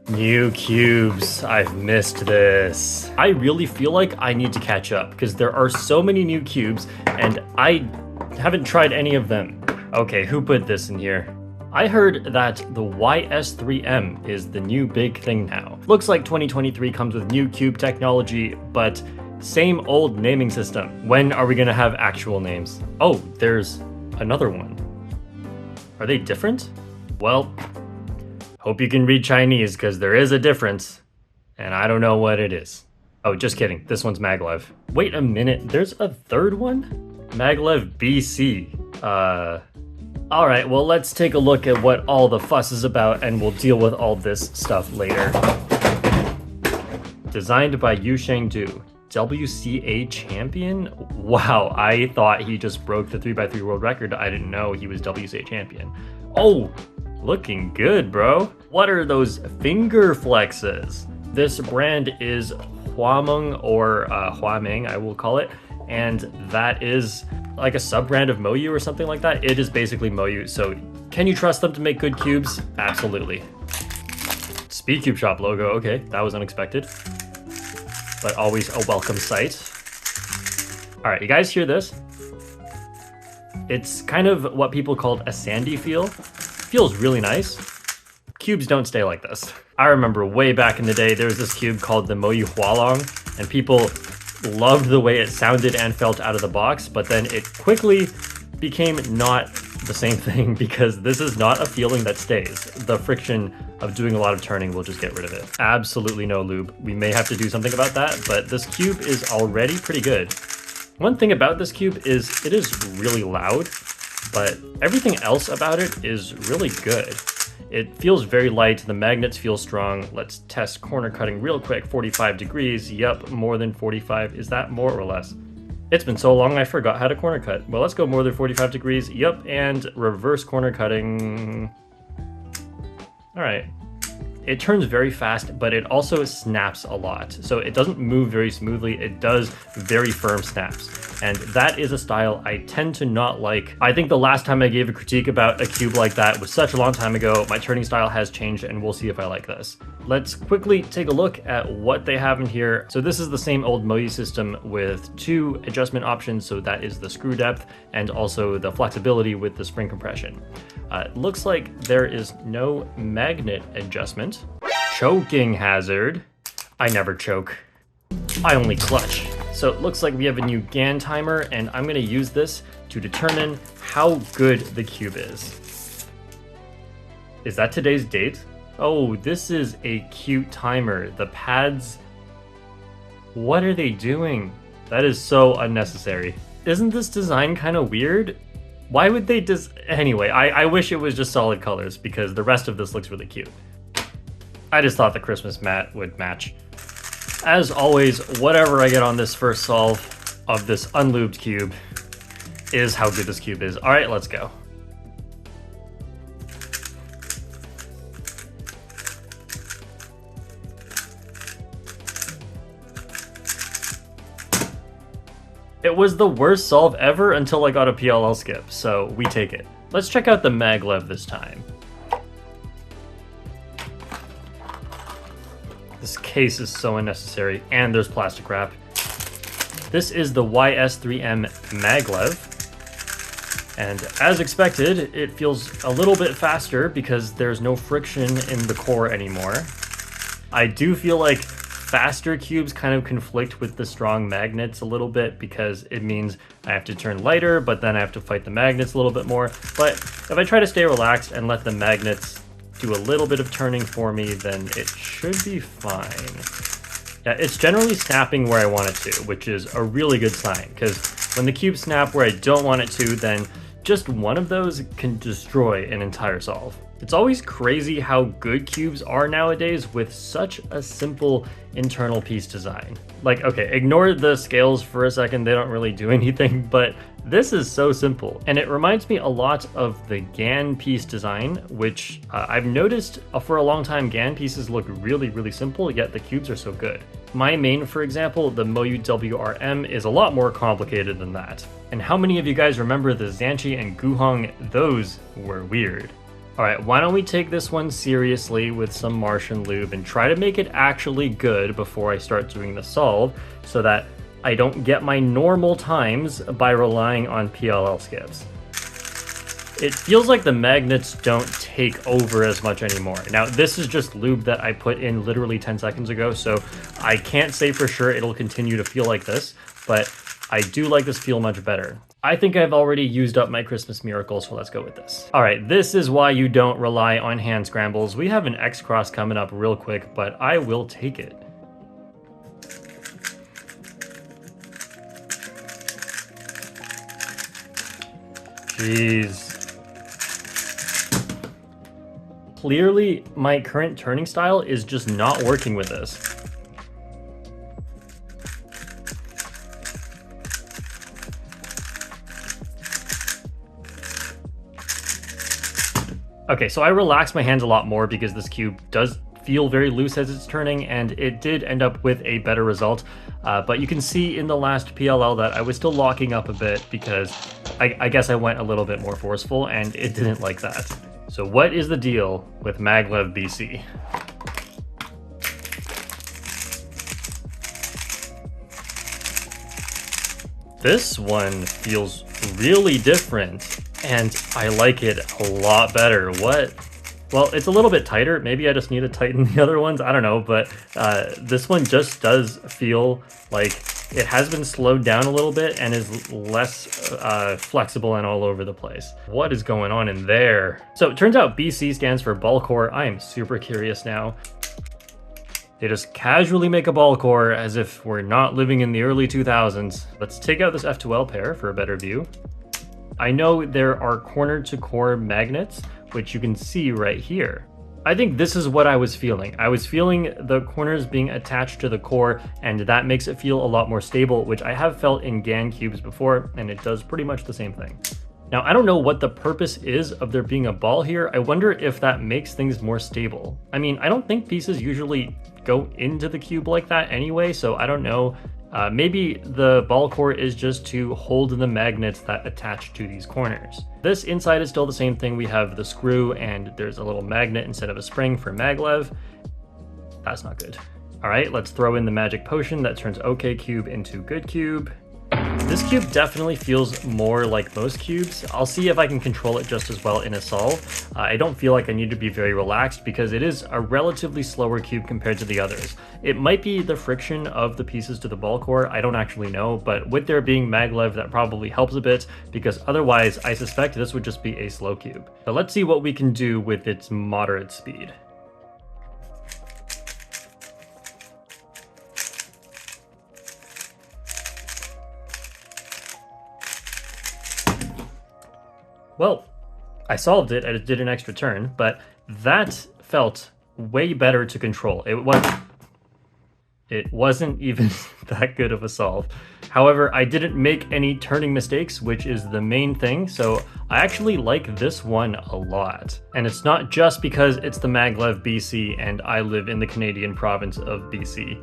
New cubes. I've missed this. I really feel like I need to catch up because there are so many new cubes and I haven't tried any of them. Okay, who put this in here? I heard that the YS3M is the new big thing now. Looks like 2023 comes with new cube technology, but same old naming system. When are we gonna have actual names? Oh, there's another one. Are they different? Well, hope you can read Chinese because there is a difference and I don't know what it is. Oh, just kidding. This one's MagLev. Wait a minute, there's a third one? MagLev BC. All right, well, let's take a look at what all the fuss is about and we'll deal with all this stuff later. Designed by YuSheng3M, WCA champion? Wow, I thought he just broke the 3x3 world record. I didn't know he was WCA champion. Oh, looking good, bro. What are those finger flexes? This brand is Huameng or Huameng, I will call it. And that is like a sub-brand of Moyu or something like that. It is basically Moyu, so can you trust them to make good cubes? Absolutely. Speed Cube Shop logo, okay, that was unexpected. But always a welcome sight. All right, you guys hear this? It's kind of what people called a sandy feel. Feels really nice. Cubes don't stay like this. I remember way back in the day, there was this cube called the Moyu Hualong, and people loved the way it sounded and felt out of the box, but then it quickly became not the same thing because this is not a feeling that stays. The friction of doing a lot of turning will just get rid of it. Absolutely no lube. We may have to do something about that, but this cube is already pretty good. One thing about this cube is it is really loud, but everything else about it is really good. It feels very light, the magnets feel strong. Let's test corner cutting real quick, 45 degrees. Yep, more than 45. Is that more or less? It's been so long I forgot how to corner cut. Well, let's go more than 45 degrees. Yep, and reverse corner cutting. All right. It turns very fast, but it also snaps a lot. So it doesn't move very smoothly, it does very firm snaps. And that is a style I tend to not like. I think the last time I gave a critique about a cube like that was such a long time ago. My turning style has changed and we'll see if I like this. Let's quickly take a look at what they have in here. So this is the same old Moyu system with 2 adjustment options. So that is the screw depth and also the flexibility with the spring compression. It looks like there is no magnet adjustment. Choking hazard. I never choke. I only clutch. So it looks like we have a new GAN timer and I'm gonna use this to determine how good the cube is. Is that today's date? Oh, this is a cute timer. The pads, what are they doing? That is so unnecessary. Isn't this design kind of weird? Why would they anyway, I wish it was just solid colors because the rest of this looks really cute. I just thought the Christmas mat would match. As always, whatever I get on this first solve of this unlubed cube is how good this cube is. All right, let's go. It was the worst solve ever until I got a PLL skip, so we take it. Let's check out the MagLev this time. This case is so unnecessary, and there's plastic wrap. This is the YS3M MagLev, and as expected, it feels a little bit faster because there's no friction in the core anymore. I do feel like faster cubes kind of conflict with the strong magnets a little bit because it means I have to turn lighter, but then I have to fight the magnets a little bit more. But if I try to stay relaxed and let the magnets do a little bit of turning for me, then it should be fine. Yeah, it's generally snapping where I want it to, which is a really good sign because when the cubes snap where I don't want it to, then just one of those can destroy an entire solve. It's always crazy how good cubes are nowadays with such a simple internal piece design. Like, okay, ignore the scales for a second, they don't really do anything, but this is so simple. And it reminds me a lot of the GAN piece design, which I've noticed for a long time, GAN pieces look really, really simple, yet the cubes are so good. My main, for example, the Moyu WRM is a lot more complicated than that. And how many of you guys remember the Zhanchi and Guhong? Those were weird. All right, why don't we take this one seriously with some Martian lube and try to make it actually good before I start doing the solve so that I don't get my normal times by relying on PLL skips. It feels like the magnets don't take over as much anymore. Now, this is just lube that I put in literally 10 seconds ago, so I can't say for sure it'll continue to feel like this, but I do like this feel much better. I think I've already used up my Christmas miracle, so let's go with this. All right, this is why you don't rely on hand scrambles. We have an X cross coming up real quick, but I will take it. Jeez. Clearly, my current turning style is just not working with this. Okay, so I relaxed my hands a lot more because this cube does feel very loose as it's turning, and it did end up with a better result. But you can see in the last PLL that I was still locking up a bit because I guess I went a little bit more forceful and it didn't like that. So what is the deal with MagLev BC? This one feels really different, and I like it a lot better. What? Well, it's a little bit tighter. Maybe I just need to tighten the other ones. I don't know, but this one just does feel like it has been slowed down a little bit and is less flexible and all over the place. What is going on in there? So it turns out BC stands for ball core. I am super curious now. They just casually make a ball core as if we're not living in the early 2000s. Let's take out this F2L pair for a better view. I know there are corner to core magnets, which you can see right here. I think this is what I was feeling. I was feeling the corners being attached to the core, and that makes it feel a lot more stable, which I have felt in GAN cubes before, and it does pretty much the same thing. Now, I don't know what the purpose is of there being a ball here. I wonder if that makes things more stable. I mean, I don't think pieces usually go into the cube like that anyway, so I don't know. Maybe the ball core is just to hold the magnets that attach to these corners. This inside is still the same thing. We have the screw and there's a little magnet instead of a spring for maglev. That's not good. All right, let's throw in the magic potion that turns OK cube into good cube. This cube definitely feels more like most cubes. I'll see if I can control it just as well in a solve. I don't feel like I need to be very relaxed because it is a relatively slower cube compared to the others. It might be the friction of the pieces to the ball core, I don't actually know, but with there being maglev, that probably helps a bit because otherwise I suspect this would just be a slow cube. So let's see what we can do with its moderate speed. Well, I solved it, I just did an extra turn, but that felt way better to control. It wasn't even that good of a solve. However, I didn't make any turning mistakes, which is the main thing, so I actually like this one a lot. And it's not just because it's the MagLev BC and I live in the Canadian province of BC.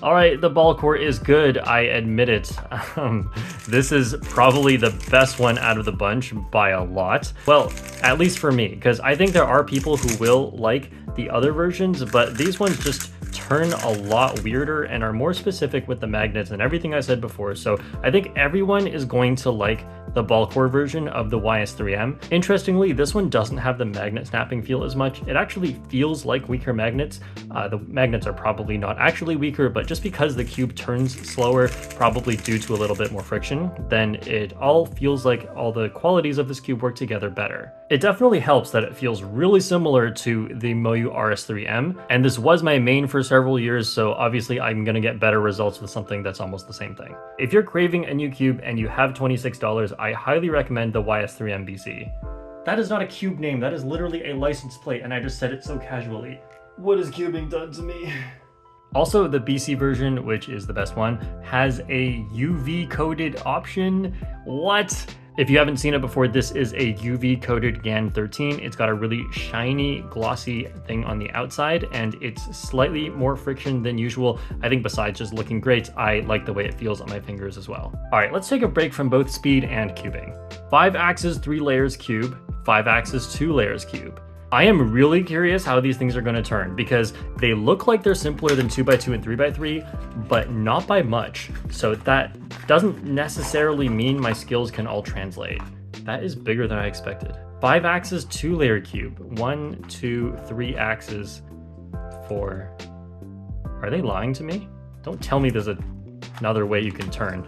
All right, the ball core is good, I admit it. This is probably the best one out of the bunch by a lot. Well, at least for me, because I think there are people who will like the other versions, but these ones just turn a lot weirder and are more specific with the magnets and everything I said before. So I think everyone is going to like the ball core version of the YS3M. Interestingly, this one doesn't have the magnet snapping feel as much. It actually feels like weaker magnets. The magnets are probably not actually weaker, but just because the cube turns slower, probably due to a little bit more friction, then it all feels like all the qualities of this cube work together better. It definitely helps that it feels really similar to the Moyu RS3M, and this was my main for several years, so obviously I'm gonna get better results with something that's almost the same thing. If you're craving a new cube and you have $26, I highly recommend the YS3M BC. That is not a cube name, that is literally a license plate, and I just said it so casually. What has cubing done to me? Also, the BC version, which is the best one, has a UV coded option. What? If you haven't seen it before, this is a UV coated GAN 13. It's got a really shiny, glossy thing on the outside, and it's slightly more friction than usual. I think besides just looking great, I like the way it feels on my fingers as well. All right, let's take a break from both speed and cubing. 5 axes, 3 layers cube, 5 axes, 2 layers cube. I am really curious how these things are going to turn because they look like they're simpler than 2x2 and 3x3, but not by much. So that doesn't necessarily mean my skills can all translate. That is bigger than I expected. 5 axes, 2 layer cube. 1, 2, 3 axes, 4. Are they lying to me? Don't tell me there's another way you can turn.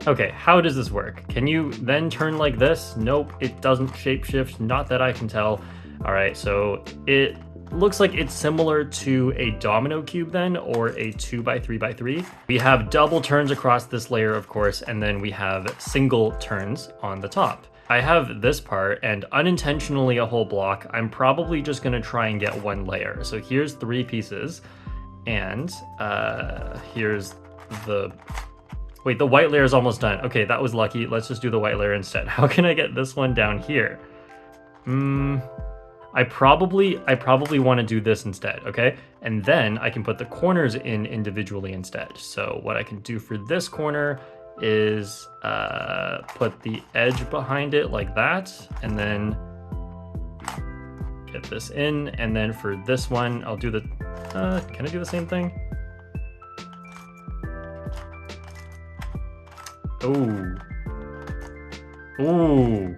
Okay, how does this work? Can you then turn like this? Nope, it doesn't shapeshift, not that I can tell. All right, so it looks like it's similar to a domino cube then, or a 2x3x3. We have double turns across this layer, of course, and then we have single turns on the top. I have this part and unintentionally a whole block. I'm probably just gonna try and get 1 layer. So here's 3 pieces, and here's the... Wait, the white layer is almost done. Okay, that was lucky. Let's just do the white layer instead. How can I get this one down here? I probably want to do this instead, okay? And then I can put the corners in individually instead. So what I can do for this corner is put the edge behind it like that, and then get this in. And then for this one, I'll do the, can I do the same thing? Ooh. Ooh.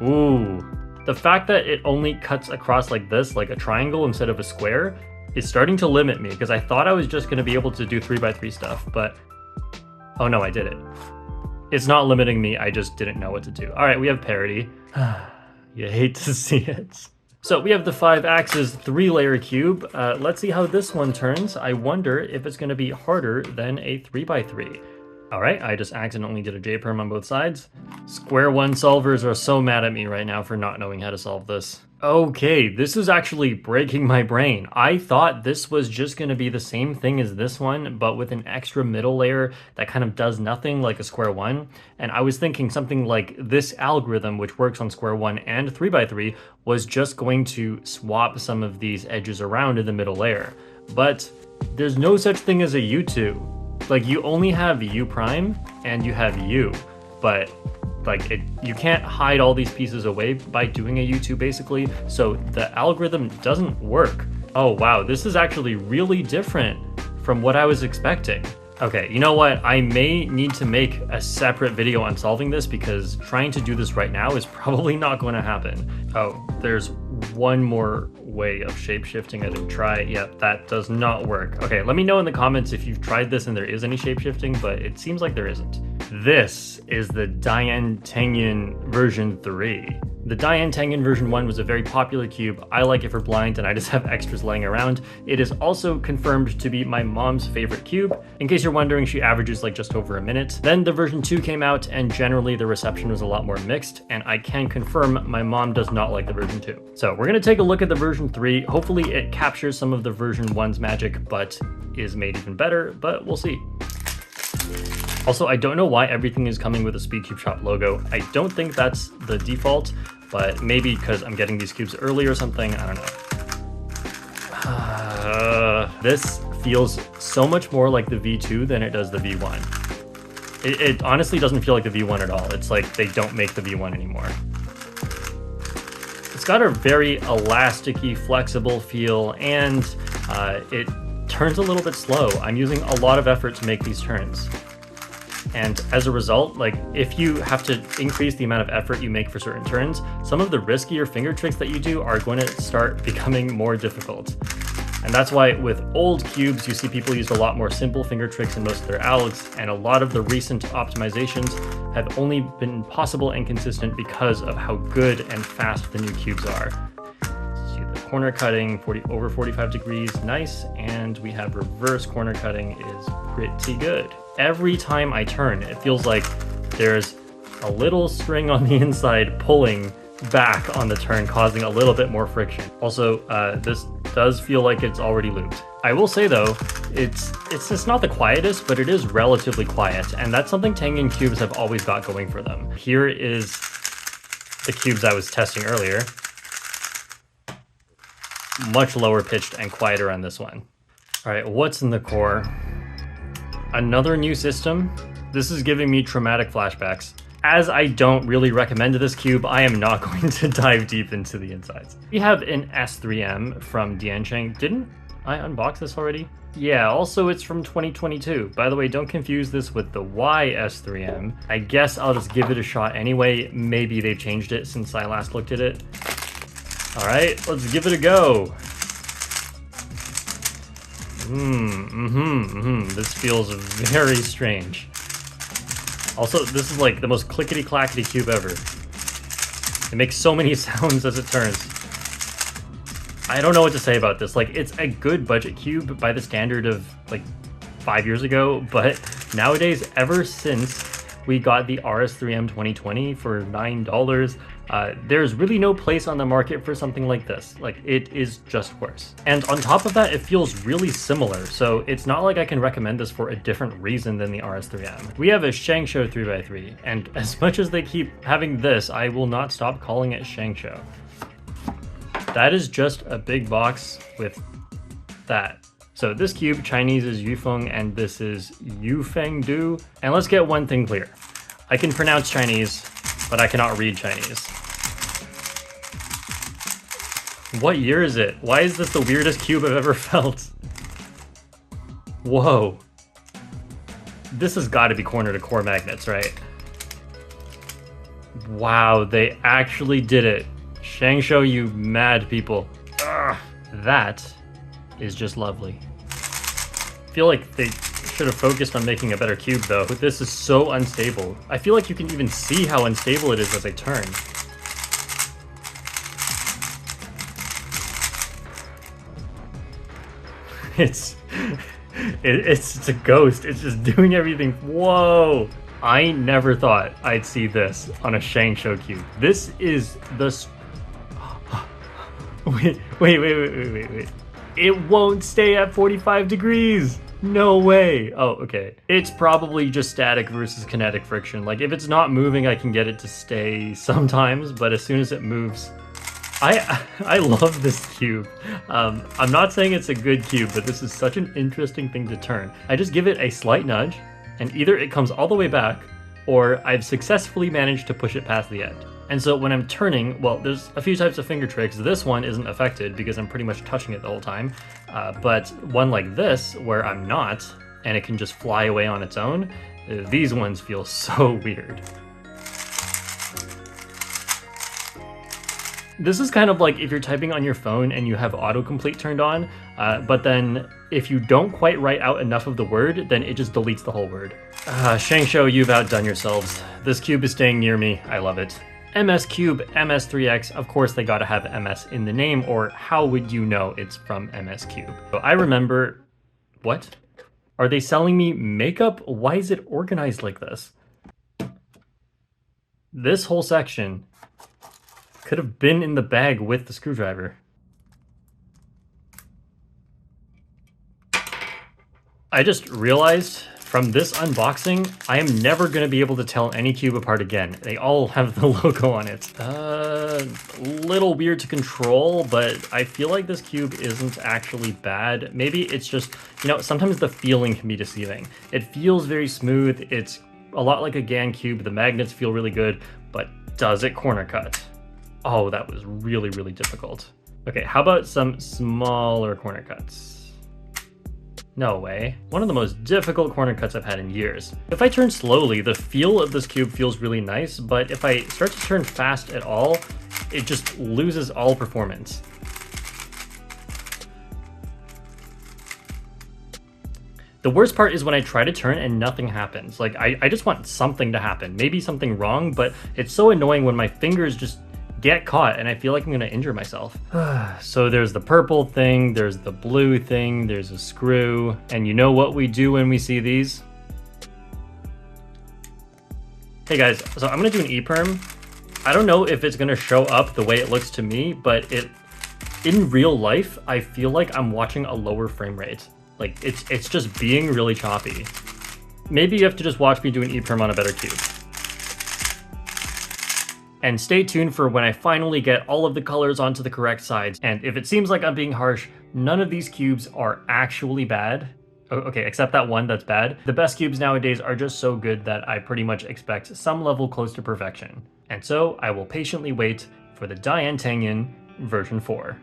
Ooh. The fact that it only cuts across like this, like a triangle instead of a square, is starting to limit me because I thought I was just going to be able to do 3x3 stuff, but oh no, I did it. It's not limiting me, I just didn't know what to do. All right, we have parity. You hate to see it. So we have the 5 axes, 3 layer cube. Let's see how this one turns. I wonder if it's going to be harder than a 3x3. All right, I just accidentally did a JPerm on both sides. Square one solvers are so mad at me right now for not knowing how to solve this. Okay, this is actually breaking my brain. I thought this was just gonna be the same thing as this one, but with an extra middle layer that kind of does nothing like a square one. And I was thinking something like this algorithm, which works on square one and 3x3, was just going to swap some of these edges around in the middle layer. But there's no such thing as a U2. Like, you only have U prime and you have U, but like you can't hide all these pieces away by doing a U2 basically, so the algorithm doesn't work. Oh wow, this is actually really different from what I was expecting. Okay, you know what? I may need to make a separate video on solving this because trying to do this right now is probably not going to happen. Oh, there's one more way of shape-shifting I didn't try. Yep, that does not work. Okay, let me know in the comments if you've tried this and there is any shape-shifting, but it seems like there isn't. This is the TENGYUN version 3. The TENGYUN version 1 was a very popular cube. I like it for blind and I just have extras laying around. It is also confirmed to be my mom's favorite cube. In case you're wondering, she averages like just over a minute. Then the version 2 came out and generally the reception was a lot more mixed, and I can confirm my mom does not like the version 2. So we're gonna take a look at the version 3. Hopefully it captures some of the version 1's magic, but is made even better, but we'll see. Also, I don't know why everything is coming with a SpeedCube Shop logo. I don't think that's the default, but maybe because I'm getting these cubes early or something, I don't know. This feels so much more like the V2 than it does the V1. It honestly doesn't feel like the V1 at all. It's like they don't make the V1 anymore. It's got a very elasticy, flexible feel, and it turns a little bit slow. I'm using a lot of effort to make these turns. And as a result, like if you have to increase the amount of effort you make for certain turns, some of the riskier finger tricks that you do are going to start becoming more difficult. And that's why with old cubes, you see people use a lot more simple finger tricks in most of their algs, and a lot of the recent optimizations have only been possible and consistent because of how good and fast the new cubes are. See the corner cutting, over 45 degrees, nice, and we have reverse corner cutting is pretty good. Every time I turn, it feels like there's a little string on the inside pulling back on the turn, causing a little bit more friction. Also, this does feel like it's already looped. I will say though, it's just not the quietest, but it is relatively quiet, and that's something TENGYUN cubes have always got going for them. Here is the cubes I was testing earlier. Much lower pitched and quieter on this one. All right, what's in the core? Another new system. This is giving me traumatic flashbacks. As I don't really recommend this cube, I am not going to dive deep into the insides. We have an S3M from Diansheng. Didn't I unbox this already? Yeah, also it's from 2022. By the way, don't confuse this with the YS3M. I guess I'll just give it a shot anyway. Maybe they've changed it since I last looked at it. All right, let's give it a go. This feels very strange. Also, this is like the most clickety-clackety cube ever. It makes so many sounds as it turns. I don't know what to say about this. Like, it's a good budget cube by the standard of like 5 years ago, but nowadays, ever since we got the RS3M 2020 for $9, there's really no place on the market for something like this. Like, it is just worse. And on top of that, it feels really similar, so it's not like I can recommend this for a different reason than the RS3M. We have a ShengShou 3x3, and as much as they keep having this, I will not stop calling it ShengShou. That is just a big box with that. So this cube, Chinese is Yufeng, and this is Yufengdu. And let's get one thing clear. I can pronounce Chinese, but I cannot read Chinese. What year is it? Why is this the weirdest cube I've ever felt? Whoa. This has got to be corner to core magnets, right? Wow, they actually did it. ShengShou, you mad people. Ugh, that is just lovely. I feel like they should have focused on making a better cube though. This is so unstable. I feel like you can even see how unstable it is as I turn. It's a ghost. It's just doing everything. Whoa. I never thought I'd see this on a ShengShou cube. This is the... Wait. It won't stay at 45 degrees. No way. Oh, okay. It's probably just static versus kinetic friction. Like, if it's not moving, I can get it to stay sometimes, but as soon as it moves... I love this cube. I'm not saying it's a good cube, but this is such an interesting thing to turn. I just give it a slight nudge, and either it comes all the way back, or I've successfully managed to push it past the end. And so when I'm turning, well, there's a few types of finger tricks. This one isn't affected because I'm pretty much touching it the whole time. But one like this, where I'm not, and it can just fly away on its own, these ones feel so weird. This is kind of like if you're typing on your phone and you have autocomplete turned on, but then if you don't quite write out enough of the word, then it just deletes the whole word. ShengShou, you've outdone yourselves. This cube is staying near me. I love it. MS Cube, MS3X, of course they gotta have MS in the name, or how would you know it's from MS Cube? So I remember... What? Are they selling me makeup? Why is it organized like this? This whole section could have been in the bag with the screwdriver. I just realized from this unboxing, I am never going to be able to tell any cube apart again. They all have the logo on it. Little weird to control, but I feel like this cube isn't actually bad. Maybe it's just, you know, sometimes the feeling can be deceiving. It feels very smooth. It's a lot like a GAN cube. The magnets feel really good, but does it corner cut? Oh, that was really, really difficult. Okay, how about some smaller corner cuts? No way. One of the most difficult corner cuts I've had in years. If I turn slowly, the feel of this cube feels really nice, but if I start to turn fast at all, it just loses all performance. The worst part is when I try to turn and nothing happens. Like, I just want something to happen. Maybe something wrong, but it's so annoying when my fingers just get caught and I feel like I'm gonna injure myself. So there's the purple thing, there's the blue thing, there's a screw, and you know what we do when we see these? Hey guys, so I'm gonna do an EPerm, I don't know if it's gonna show up the way it looks to me, but in real life, I feel like I'm watching a lower frame rate. Like, it's just being really choppy. Maybe you have to just watch me do an EPerm on a better cube. And stay tuned for when I finally get all of the colors onto the correct sides. And if it seems like I'm being harsh, none of these cubes are actually bad. Okay, except that one that's bad. The best cubes nowadays are just so good that I pretty much expect some level close to perfection. And so I will patiently wait for the TENGYUN version 4.